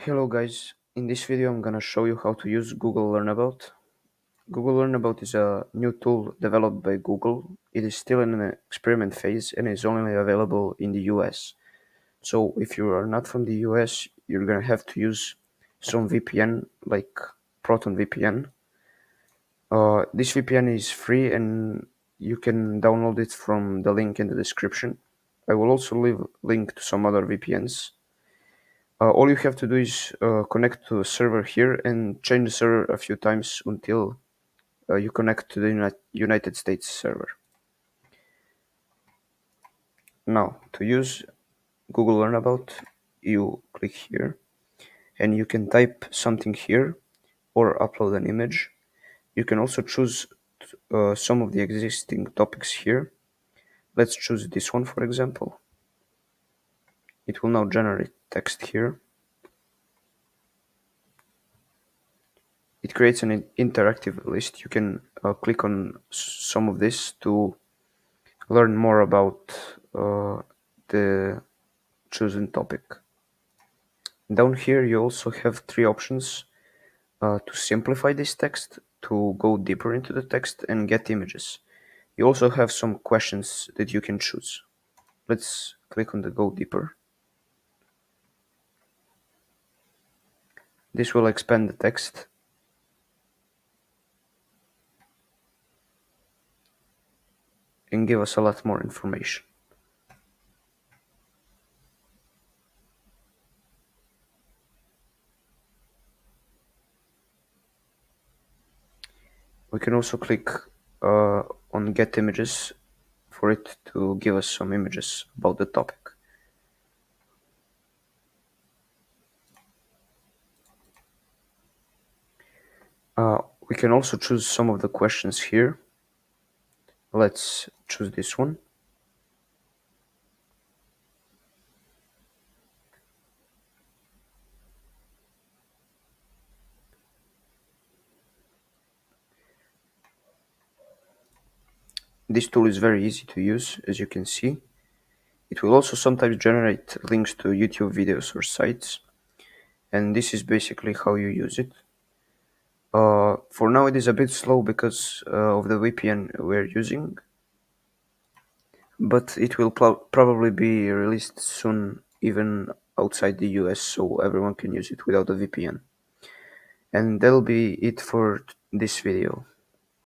Hello guys, in this video I'm gonna show you how to use Google Learnabout. Google Learnabout is a new tool developed by Google. It is still in an experiment phase and is only available in the US. So if you are not from the US, you're gonna have to use some VPN like Proton VPN. This VPN is free and you can download it from the link in the description. I will also leave a link to some other VPNs. All you have to do is connect to a server here and change the server a few times until you connect to the United States server. Now, to use Google Learnabout, you click here and you can type something here or upload an image. You can also choose some of the existing topics here. Let's choose this one, for example. It will now generate text here. It creates an interactive list. You can click on some of this to learn more about the chosen topic. Down here you also have three options to simplify this text, to go deeper into the text and get images. You also have some questions that you can choose. Let's click on the go deeper. This will expand the text. And give us a lot more information. We can also click on get images for it to give us some images about the topic. We can also choose some of the questions here. Let's choose this one. This tool is very easy to use, as you can see. It will also sometimes generate links to YouTube videos or sites, and this is basically how you use it. For now it is a bit slow because of the VPN we're using, but it will probably be released soon, even outside the US, so everyone can use it without a VPN. And that'll be it for this video.